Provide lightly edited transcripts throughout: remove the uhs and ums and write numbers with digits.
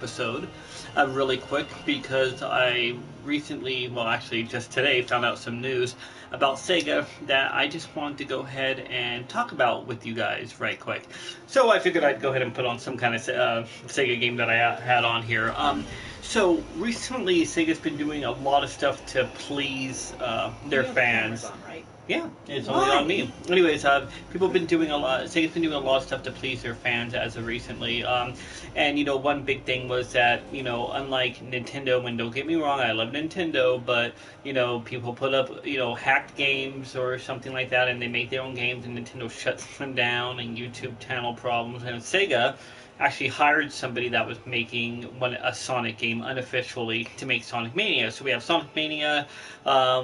Episode really quick because I recently, well, actually just today, found out some news about Sega that I just wanted to go ahead and talk about with you guys right quick. So I figured I'd go ahead and put on some kind of Sega game that I had on here. So recently, Sega's been doing a lot of stuff to please their fans. On, right? Yeah, it's only on me. Anyways, people have been doing a lot. Sega's been doing a lot of stuff to please their fans as of recently. And one big thing was that unlike Nintendo, and don't get me wrong, I love Nintendo, but people put up hacked games or something like that, and they make their own games, and Nintendo shuts them down, and YouTube channel problems, and Sega actually hired somebody that was making a Sonic game unofficially to make Sonic Mania. So we have Sonic Mania,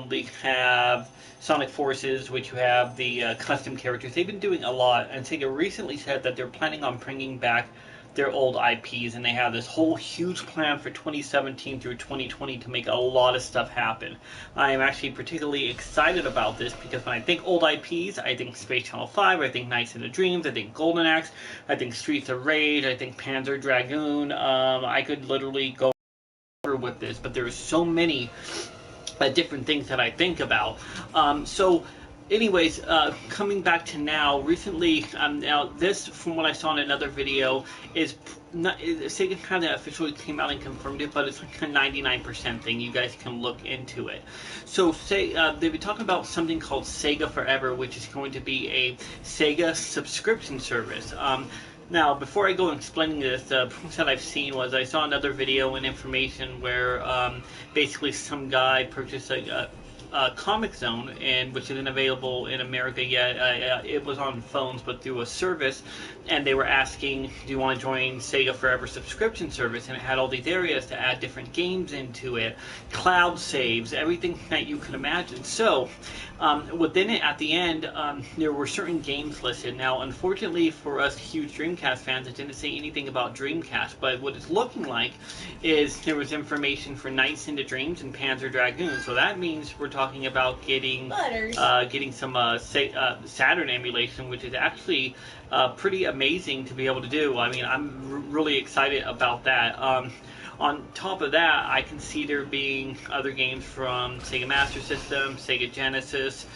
we have Sonic Forces, which you have the custom characters. They've been doing a lot, and Sega recently said that they're planning on bringing back their old IPs, and they have this whole huge plan for 2017 through 2020 to make a lot of stuff happen. I am actually particularly excited about this because when I think old IPs, I think Space Channel 5, I think Nights into Dreams, I think Golden Axe, I think Streets of Rage, I think Panzer Dragoon. I could literally go over with this, but there's so many different things that I think about. Anyways, coming back to now, recently, now this, from what I saw in another video, is not, Sega kind of officially came out and confirmed it, but it's like a 99% thing. You guys can look into it. So, they've been talking about something called Sega Forever, which is going to be a Sega subscription service. Now, before I go explaining this, the things that I've seen was I saw another video and information where basically some guy purchased a Comic Zone, which isn't available in America yet. It was on phones, but through a service, and they were asking, do you want to join Sega Forever subscription service? And it had all these areas to add different games into it, cloud saves, everything that you can imagine. So, within it, at the end, there were certain games listed. Now, unfortunately for us huge Dreamcast fans, it didn't say anything about Dreamcast, but what it's looking like is there was information for Nights into Dreams and Panzer Dragoon. So that means we're talking about getting some Saturn emulation, which is actually pretty amazing to be able to do. I mean, I'm really excited about that. On top of that, I can see there being other games from Sega Master System, Sega Genesis,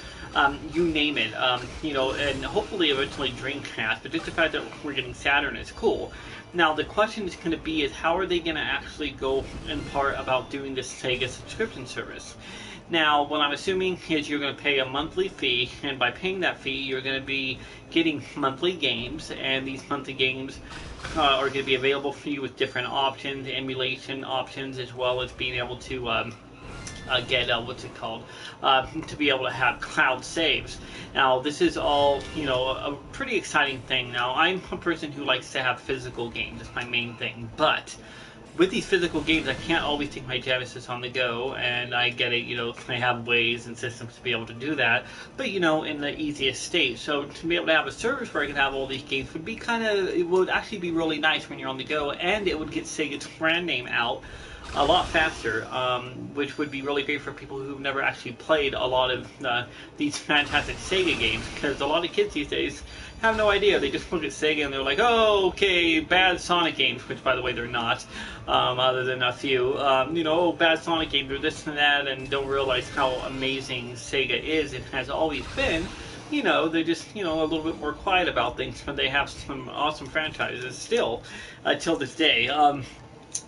you name it, and hopefully eventually Dreamcast, but just the fact that we're getting Saturn is cool. Now, the question is going to be is how are they going to actually go in part about doing this Sega subscription service? Now, what I'm assuming is you're going to pay a monthly fee, and by paying that fee, you're going to be getting monthly games, and these monthly games are going to be available for you with different options, emulation options, as well as being able to get, to be able to have cloud saves. Now, this is all, a pretty exciting thing. Now, I'm a person who likes to have physical games. It's my main thing, but with these physical games, I can't always take my Genesis on the go, and I get it, I have ways and systems to be able to do that, but, in the easiest state. So to be able to have a service where I can have all these games would be it would actually be really nice when you're on the go, and it would get Sega's brand name out a lot faster, which would be really great for people who've never actually played a lot of these fantastic Sega games, because a lot of kids these days have no idea. They just look at Sega and they're like, oh, okay, bad Sonic games, which, by the way, they're not, other than a few. Oh, bad Sonic games, or this and that, and don't realize how amazing Sega is and has always been. They're just, a little bit more quiet about things, but they have some awesome franchises still, till this day.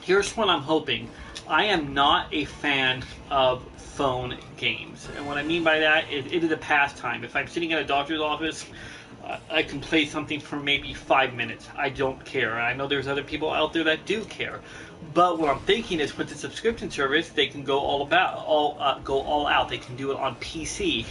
Here's what I'm hoping. I am not a fan of phone games. And what I mean by that is it is a pastime. If I'm sitting at a doctor's office, I can play something for maybe 5 minutes. I don't care. I know there's other people out there that do care. But what I'm thinking is with the subscription service, they can go all out. They can do it on PC.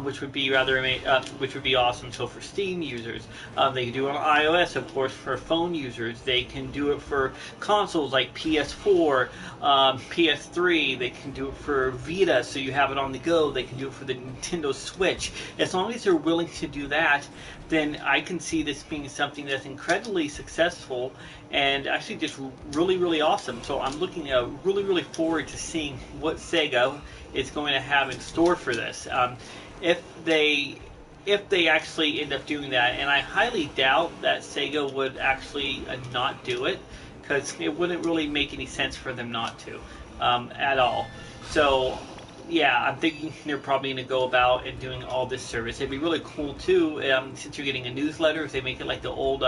Which would be awesome. So for Steam users, they can do it on iOS, of course, for phone users. They can do it for consoles like PS4, PS3. They can do it for Vita, so you have it on the go. They can do it for the Nintendo Switch. As long as they're willing to do that, then I can see this being something that's incredibly successful and actually just really, really awesome. So I'm looking really, really forward to seeing what Sega is going to have in store for this. If they actually end up doing that, and I highly doubt that Sega would actually not do it, because it wouldn't really make any sense for them not to at all. So yeah, I'm thinking they're probably going to go about and doing all this service. It'd be really cool too, since you're getting a newsletter, if they make it like the old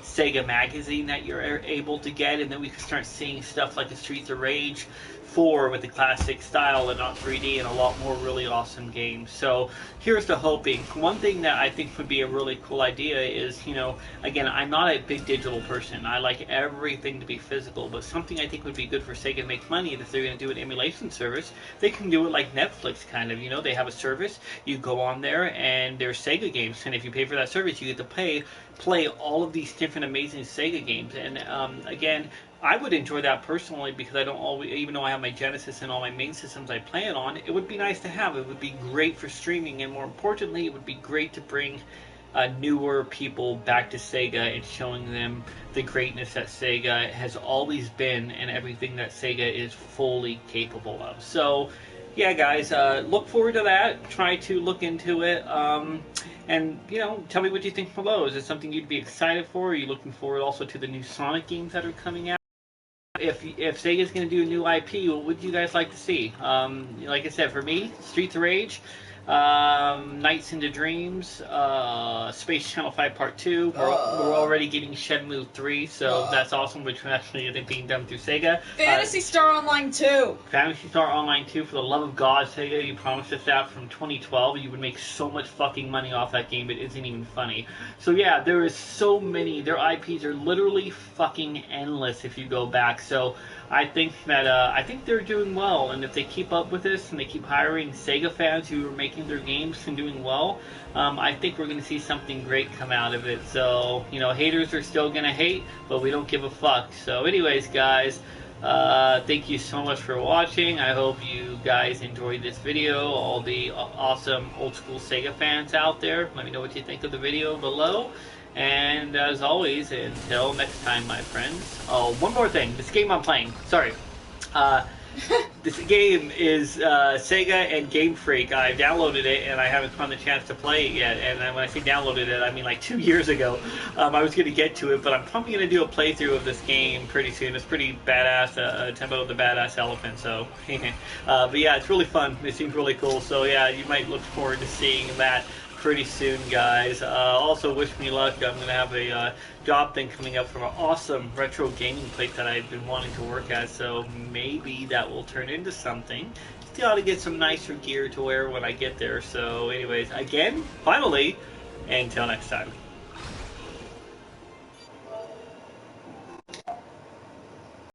Sega magazine that you're able to get, and then we can start seeing stuff like the Streets of Rage 4 with the classic style and not 3D, and a lot more really awesome games. So here's the hoping. One thing that I think would be a really cool idea is, you know, again, I'm not a big digital person. I like everything to be physical, but something I think would be good for Sega to make money is if they're going to do an emulation service, they can do it like Netflix kind of. You know, they have a service, you go on there, and there's Sega games, and if you pay for that service, you get to play all of these different amazing Sega games. And again, I would enjoy that personally because I don't always, even though I have my Genesis and all my main systems I play it on, it would be nice to have. It would be great for streaming, and more importantly, it would be great to bring newer people back to Sega and showing them the greatness that Sega has always been and everything that Sega is fully capable of. So yeah, guys, look forward to that. Try to look into it. And, you know, tell me what you think below. Is it something you'd be excited for? Are you looking forward also to the new Sonic games that are coming out? If Sega's going to do a new IP, what would you guys like to see? Like I said, for me, Streets of Rage, Nights into Dreams, Space Channel 5 Part 2. We're already getting Shenmue 3, so that's awesome, which actually is being done through Sega. Phantasy Star Online 2. Phantasy Star Online 2, for the love of God, Sega, you promised us that from 2012. You would make so much fucking money off that game, it isn't even funny. So yeah, there is so many. Their IPs are literally fucking endless if you go back. So I think that I think they're doing well, and if they keep up with this and they keep hiring Sega fans who are making their games and doing well, I think we're going to see something great come out of it. So, you know, haters are still going to hate, but we don't give a fuck. So anyways, guys, thank you so much for watching. I hope you guys enjoyed this video. All the awesome old school Sega fans out there, let me know what you think of the video below. And as always, until next time, my friends. Oh, one more thing. This game I'm playing. Sorry. This game is Sega and Game Freak. I downloaded it and I haven't found the chance to play it yet. And when I say downloaded it, I mean like 2 years ago. I was going to get to it, but I'm probably going to do a playthrough of this game pretty soon. It's pretty badass. Tempo of the Badass Elephant. So, but yeah, it's really fun. It seems really cool. So yeah, you might look forward to seeing that pretty soon, guys. Also, wish me luck. I'm going to have a job thing coming up from an awesome retro gaming place that I've been wanting to work at, so maybe that will turn into something. Still ought to get some nicer gear to wear when I get there. So anyways, again, finally, until next time.